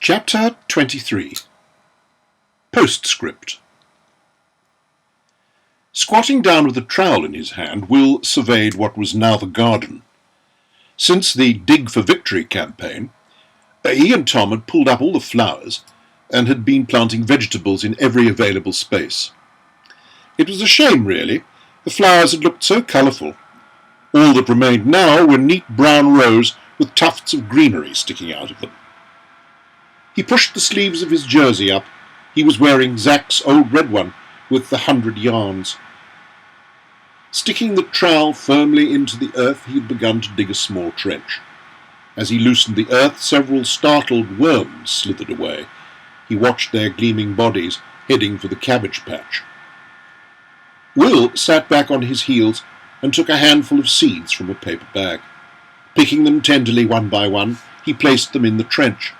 Chapter 23. Postscript. Squatting down with a trowel in his hand, Will surveyed what was now the garden. Since the Dig for Victory campaign, he and Tom had pulled up all the flowers and had been planting vegetables in every available space. It was a shame, really. The flowers had looked so colourful. All that remained now were neat brown rows with tufts of greenery sticking out of them. He pushed the sleeves of his jersey up. He was wearing Zach's old red one with the 100 yarns. Sticking the trowel firmly into the earth, he had begun to dig a small trench. As he loosened the earth, several startled worms slithered away. He watched their gleaming bodies heading for the cabbage patch. Will sat back on his heels and took a handful of seeds from a paper bag. Picking them tenderly one by one, he placed them in the trench.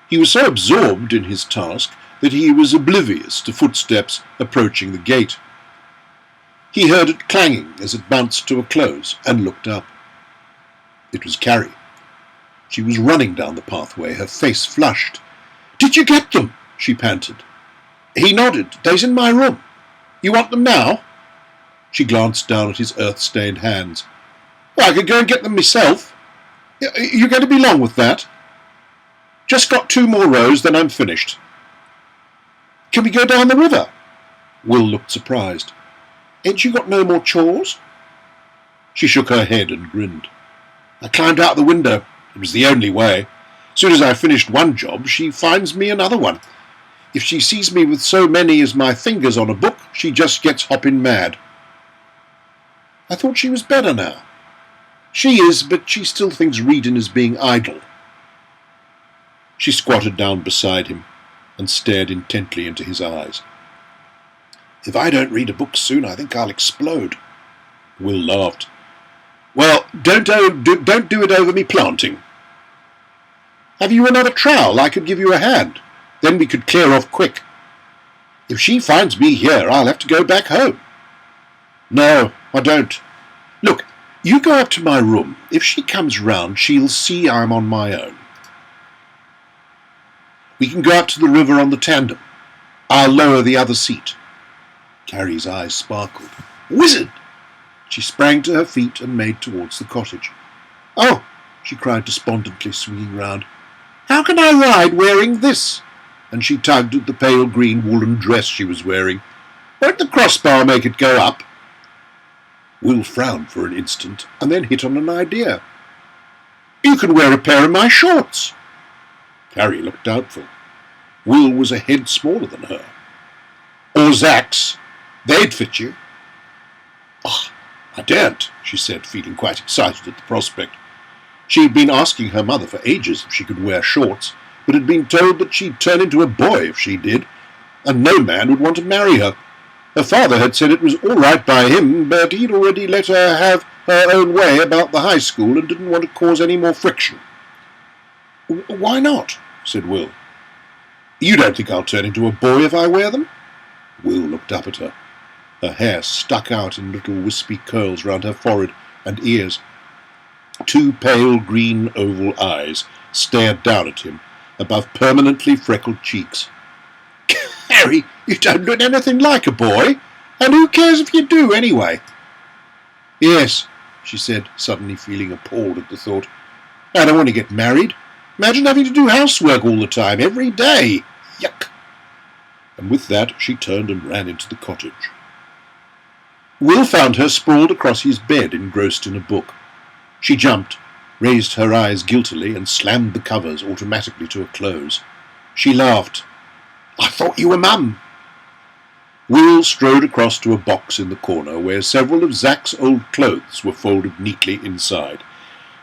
He was so absorbed in his task that he was oblivious to footsteps approaching the gate. He heard it clanging as it bounced to a close and looked up. It was Carrie. She was running down the pathway, her face flushed. "Did you get them?" she panted. He nodded. "They's in my room. You want them now?" She glanced down at his earth-stained hands. "Well, I could go and get them myself. You going to be long with that?" "Just got 2 more rows, then I'm finished." "Can we go down the river?" Will looked surprised. "Ain't you got no more chores?" She shook her head and grinned. "I climbed out the window. It was the only way. As soon as I finished one job, she finds me another one. If she sees me with so many as my fingers on a book, she just gets hopping mad." "I thought she was better now." "She is, but she still thinks reading is being idle." She squatted down beside him and stared intently into his eyes. "If I don't read a book soon, I think I'll explode." Will laughed. "Well, don't do it over me planting." "Have you another trowel? I could give you a hand. Then we could clear off quick." "If she finds me here, I'll have to go back home." "No, I don't. Look, you go up to my room. If she comes round, she'll see I'm on my own. We can go up to the river on the tandem. I'll lower the other seat." Carrie's eyes sparkled. "Wizard!" She sprang to her feet and made towards the cottage. "Oh!" she cried despondently, swinging round. "How can I ride wearing this?" And she tugged at the pale green woolen dress she was wearing. "Won't the crossbar make it go up?" Will frowned for an instant and then hit on an idea. "You can wear a pair of my shorts." Carrie looked doubtful. Will was a head smaller than her. "Or Zach's. They'd fit you." "Oh, I daren't," she said, feeling quite excited at the prospect. She had been asking her mother for ages if she could wear shorts, but had been told that she'd turn into a boy if she did, and no man would want to marry her. Her father had said it was all right by him, but he'd already let her have her own way about the high school and didn't want to cause any more friction. "Why not?" said Will. "You don't think I'll turn into a boy if I wear them?" Will looked up at her. Her hair stuck out in little wispy curls round her forehead and ears. 2 pale green oval eyes stared down at him above permanently freckled cheeks. "Harry, you don't look anything like a boy, and who cares if you do anyway?" "Yes," she said, suddenly feeling appalled at the thought. "I don't want to get married. Imagine having to do housework all the time, every day. Yuck!" And with that she turned and ran into the cottage. Will found her sprawled across his bed, engrossed in a book. She jumped, raised her eyes guiltily, and slammed the covers automatically to a close. She laughed. "I thought you were Mum." Will strode across to a box in the corner where several of Zach's old clothes were folded neatly inside.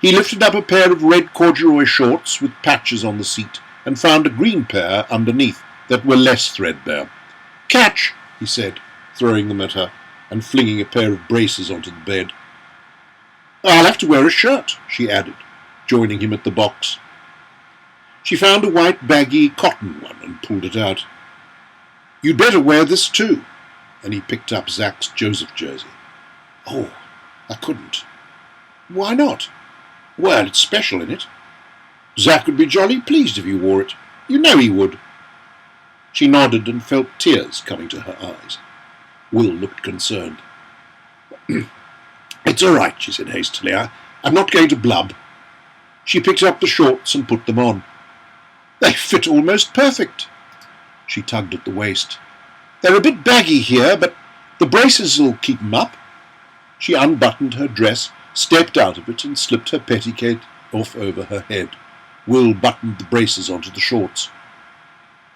He lifted up a pair of red corduroy shorts with patches on the seat and found a green pair underneath that were less threadbare. "Catch," he said, throwing them at her and flinging a pair of braces onto the bed. "I'll have to wear a shirt," she added, joining him at the box. She found a white baggy cotton one and pulled it out. "You'd better wear this too," and he picked up Zach's Joseph jersey. "Oh, I couldn't." "Why not?" "Well, it's special, isn't it? Zach would be jolly pleased if you wore it. You know he would." She nodded and felt tears coming to her eyes. Will looked concerned. "It's all right," she said hastily. "I'm not going to blub." She picked up the shorts and put them on. "They fit almost perfect." She tugged at the waist. "They're a bit baggy here, but the braces'll keep 'em up." She unbuttoned her dress, stepped out of it, and slipped her petticoat off over her head. Will buttoned the braces onto the shorts.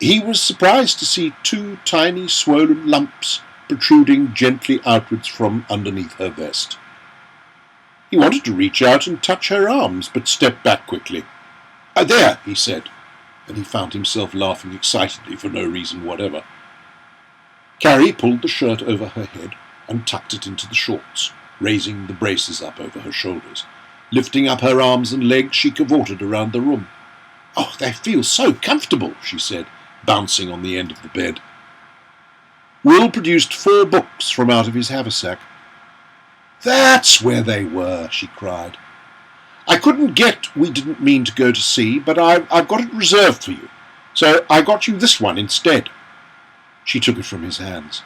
He was surprised to see 2 tiny swollen lumps protruding gently outwards from underneath her vest. He wanted to reach out and touch her arms, but stepped back quickly. "There," he said, and he found himself laughing excitedly for no reason whatever. Carrie pulled the shirt over her head and tucked it into the shorts, raising the braces up over her shoulders. Lifting up her arms and legs, she cavorted around the room. "Oh, they feel so comfortable," she said, bouncing on the end of the bed. Will produced 4 books from out of his haversack. "That's where they were," she cried. "I couldn't get We Didn't Mean to Go to Sea, but I've got it reserved for you, so I got you this one instead." She took it from his hands.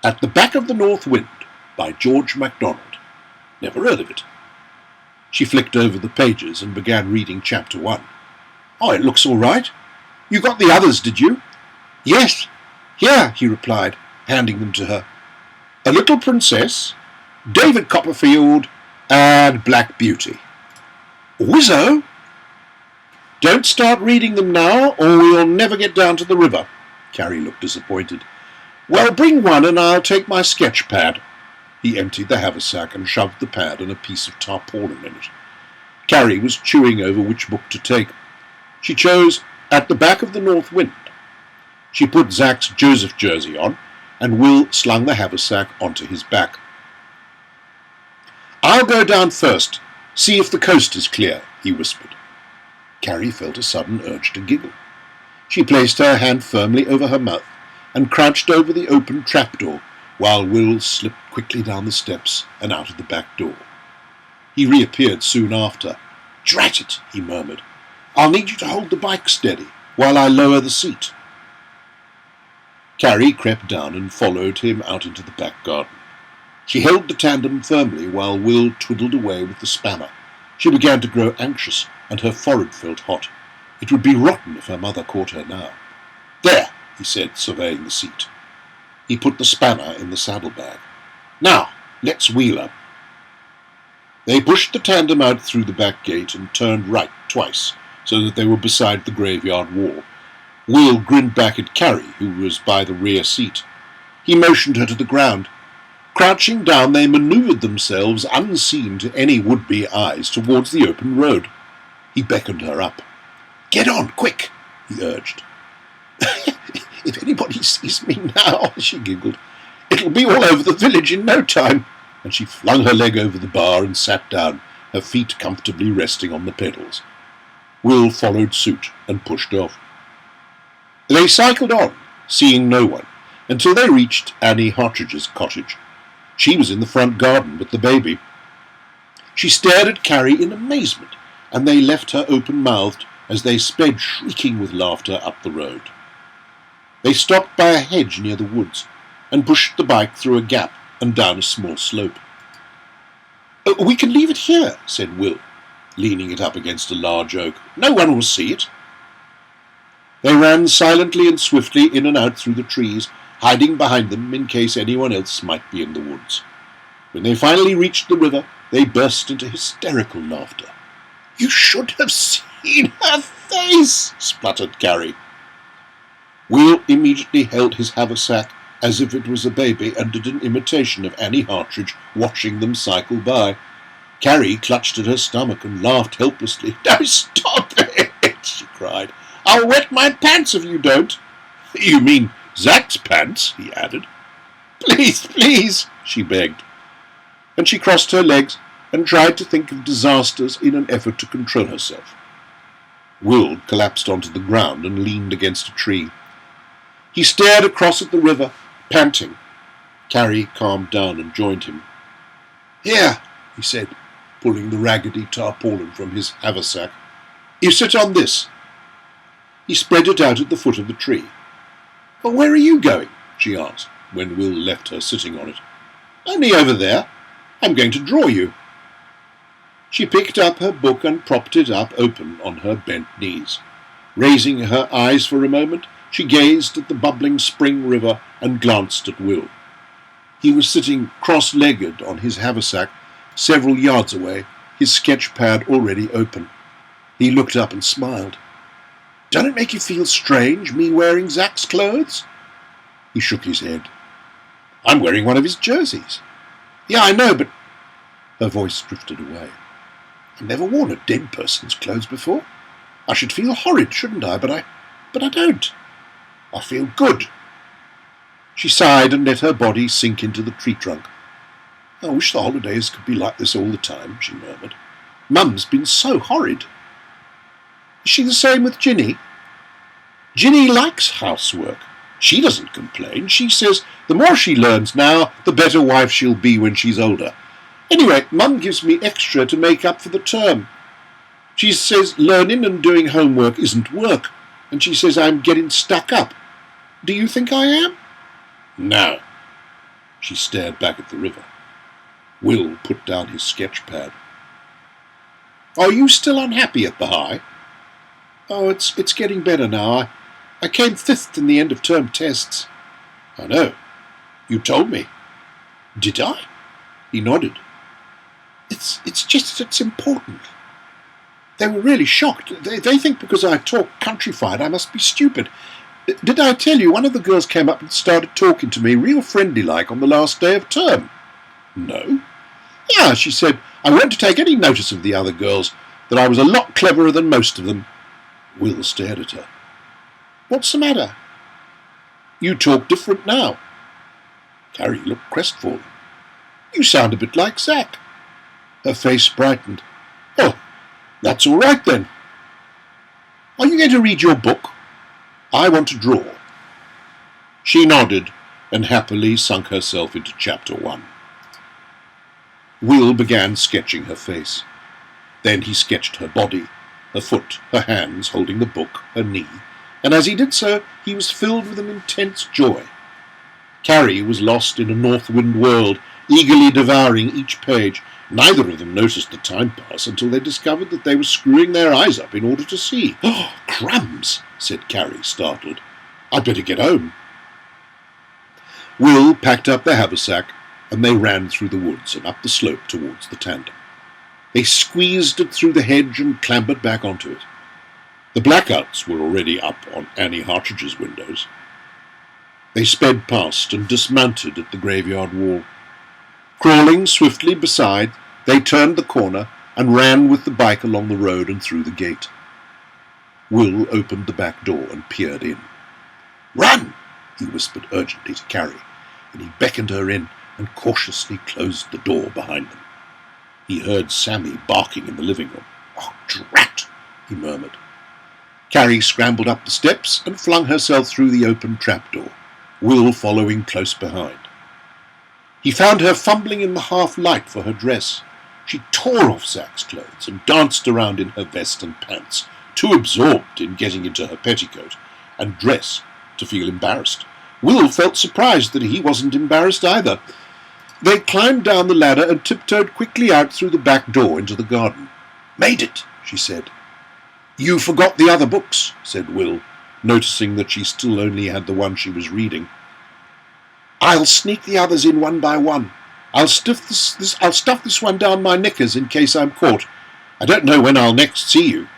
"At the Back of the North Wind," by George MacDonald. Never heard of it. She flicked over the pages and began reading chapter 1. "Oh, it looks all right. You got the others, did you?" "Yes. Here," he replied, handing them to her. "A Little Princess, David Copperfield, and Black Beauty." "Whizzo!" "Don't start reading them now, or we'll never get down to the river." Carrie looked disappointed. "Well, bring one and I'll take my sketch pad." He emptied the haversack and shoved the pad and a piece of tarpaulin in it. Carrie was chewing over which book to take. She chose At the Back of the North Wind. She put Zach's Joseph jersey on, and Will slung the haversack onto his back. "I'll go down first, see if the coast is clear," he whispered. Carrie felt a sudden urge to giggle. She placed her hand firmly over her mouth and crouched over the open trapdoor, while Will slipped quickly down the steps and out of the back door. He reappeared soon after. "Drat it," he murmured. "I'll need you to hold the bike steady while I lower the seat." Carrie crept down and followed him out into the back garden. She held the tandem firmly while Will twiddled away with the spanner. She began to grow anxious, and her forehead felt hot. It would be rotten if her mother caught her now. "There," he said, surveying the seat. He put the spanner in the saddlebag. "Now, let's wheel her." They pushed the tandem out through the back gate and turned right twice, so that they were beside the graveyard wall. Will grinned back at Carrie, who was by the rear seat. He motioned her to the ground. Crouching down, they manoeuvred themselves unseen to any would-be eyes towards the open road. He beckoned her up. "Get on, quick," he urged. "If anybody sees me now," she giggled, "it'll be all over the village in no time." And she flung her leg over the bar and sat down, her feet comfortably resting on the pedals. Will followed suit and pushed off. They cycled on, seeing no one, until they reached Annie Hartridge's cottage. She was in the front garden with the baby. She stared at Carrie in amazement, and they left her open-mouthed as they sped shrieking with laughter up the road. They stopped by a hedge near the woods, and pushed the bike through a gap and down a small slope. "We can leave it here," said Will, leaning it up against a large oak. "No one will see it." They ran silently and swiftly in and out through the trees, hiding behind them in case anyone else might be in the woods. When they finally reached the river, they burst into hysterical laughter. "You should have seen her face," spluttered Carrie. Will immediately held his haversack as if it was a baby and did an imitation of Annie Hartridge watching them cycle by. Carrie clutched at her stomach and laughed helplessly. "Don't stop it," she cried. "I'll wet my pants if you don't." "You mean Zach's pants," he added. "Please, please," she begged. And she crossed her legs and tried to think of disasters in an effort to control herself. Will collapsed onto the ground and leaned against a tree. He stared across at the river, panting. Carrie calmed down and joined him. "Here," he said, pulling the raggedy tarpaulin from his haversack. "You sit on this." He spread it out at the foot of the tree. "Well, where are you going?" she asked, when Will left her sitting on it. "Only over there. I'm going to draw you." She picked up her book and propped it up open on her bent knees. Raising her eyes for a moment, she gazed at the bubbling spring river and glanced at Will. He was sitting cross-legged on his haversack several yards away, his sketch pad already open. He looked up and smiled. "Don't it make you feel strange, me wearing Zach's clothes?" He shook his head. "I'm wearing one of his jerseys." "Yeah, I know, but—" Her voice drifted away. "I've never worn a dead person's clothes before. I should feel horrid, shouldn't I? But I don't. I feel good." She sighed and let her body sink into the tree trunk. "I wish the holidays could be like this all the time," she murmured. "Mum's been so horrid." "Is she the same with Ginny?" "Ginny likes housework. She doesn't complain. She says the more she learns now, the better wife she'll be when she's older. Anyway, Mum gives me extra to make up for the term. She says learning and doing homework isn't work, and she says I'm getting stuck up. Do you think I am?" "No." She stared back at the river. Will put down his sketch pad. "Are you still unhappy at the High?" "Oh, it's getting better now. I came 5th in the end-of-term tests." "I know. You told me." "Did I?" He nodded. It's just it's important. They were really shocked. They think because I talk countrified I must be stupid. Did I tell you one of the girls came up and started talking to me real friendly-like on the last day of term?" "No." "Yeah, she said I weren't to take any notice of the other girls, that I was a lot cleverer than most of them." Will stared at her. "What's the matter?" "You talk different now." Carrie looked crestfallen. "You sound a bit like Zach." Her face brightened. "Oh, that's all right then. Are you going to read your book? I want to draw." She nodded and happily sunk herself into chapter 1. Will began sketching her face. Then he sketched her body, her foot, her hands holding the book, her knee, and as he did so he was filled with an intense joy. Carrie was lost in a north wind world, eagerly devouring each page. Neither of them noticed the time pass until they discovered that they were screwing their eyes up in order to see. "Oh, crumbs!" said Carrie, startled. "I'd better get home." Will packed up their haversack, and they ran through the woods and up the slope towards the tandem. They squeezed it through the hedge and clambered back onto it. The blackouts were already up on Annie Hartridge's windows. They sped past and dismounted at the graveyard wall. Crawling swiftly beside, they turned the corner and ran with the bike along the road and through the gate. Will opened the back door and peered in. "Run!" he whispered urgently to Carrie, and he beckoned her in and cautiously closed the door behind them. He heard Sammy barking in the living room. "Oh, drat!" he murmured. Carrie scrambled up the steps and flung herself through the open trapdoor, Will following close behind. He found her fumbling in the half-light for her dress. She tore off Zach's clothes and danced around in her vest and pants, too absorbed in getting into her petticoat and dress to feel embarrassed. Will felt surprised that he wasn't embarrassed either. They climbed down the ladder and tiptoed quickly out through the back door into the garden. "Made it," she said. "You forgot the other books," said Will, noticing that she still only had the one she was reading. "I'll sneak the others in one by one. I'll stuff this one down my knickers in case I'm caught. I don't know when I'll next see you.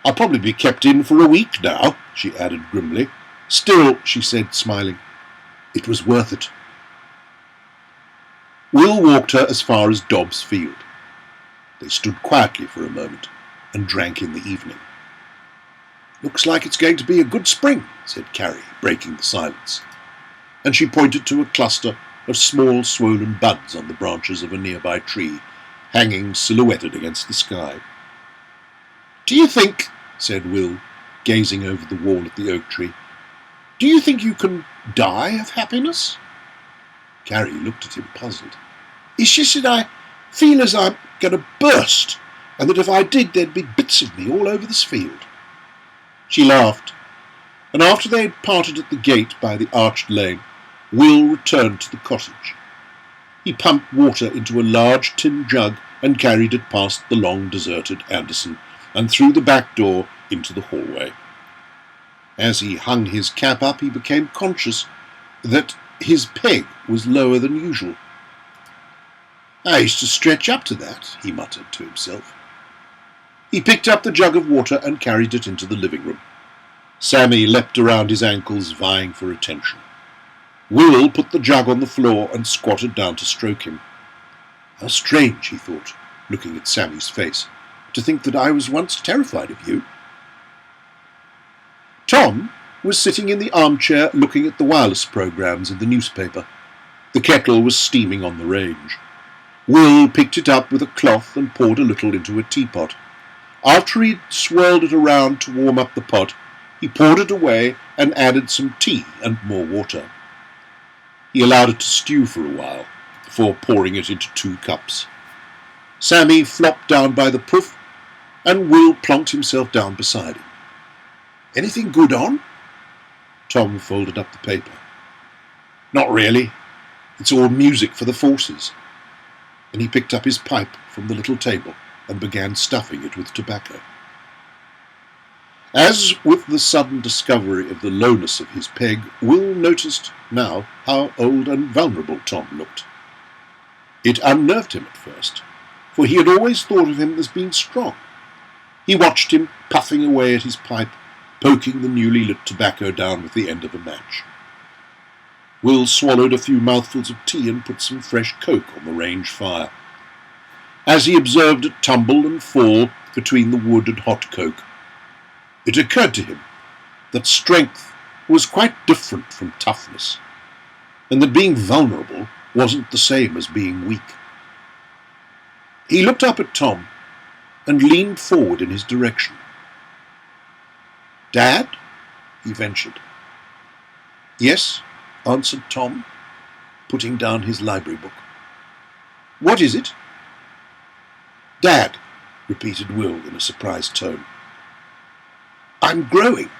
I'll probably be kept in for a week now," she added grimly. "Still," she said, smiling, "it was worth it." Will walked her as far as Dobbs Field. They stood quietly for a moment and drank in the evening. "Looks like it's going to be a good spring," said Carrie, breaking the silence, and she pointed to a cluster of small swollen buds on the branches of a nearby tree, hanging silhouetted against the sky. "Do you think," said Will, gazing over the wall at the oak tree, "do you think you can die of happiness?" Carrie looked at him, puzzled. "It's just that I feel as I'm going to burst, and that if I did there'd be bits of me all over this field." She laughed. and after they had parted at the gate by the arched lane, Will returned to the cottage. He pumped water into a large tin jug and carried it past the long deserted Anderson and through the back door into the hallway. As he hung his cap up, he became conscious that his peg was lower than usual. "I used to stretch up to that," he muttered to himself. He picked up the jug of water and carried it into the living room. Sammy leapt around his ankles, vying for attention. Will put the jug on the floor and squatted down to stroke him. "How strange," he thought, looking at Sammy's face, "to think that I was once terrified of you." Tom was sitting in the armchair looking at the wireless programs in the newspaper. The kettle was steaming on the range. Will picked it up with a cloth and poured a little into a teapot. After he'd swirled it around to warm up the pot, he poured it away and added some tea and more water. He allowed it to stew for a while, before pouring it into 2 cups. Sammy flopped down by the poof, and Will plonked himself down beside him. "Anything good on?" Tom folded up the paper. "Not really. It's all music for the forces." And he picked up his pipe from the little table and began stuffing it with tobacco. As with the sudden discovery of the lowness of his peg, Will noticed now how old and vulnerable Tom looked. It unnerved him at first, for he had always thought of him as being strong. He watched him puffing away at his pipe, poking the newly lit tobacco down with the end of a match. Will swallowed a few mouthfuls of tea and put some fresh coke on the range fire. As he observed it tumble and fall between the wood and hot coke, it occurred to him that strength was quite different from toughness, and that being vulnerable wasn't the same as being weak. He looked up at Tom and leaned forward in his direction. "Dad?" he ventured. "Yes," answered Tom, putting down his library book. "What is it?" "Dad," repeated Will in a surprised tone. "I'm growing.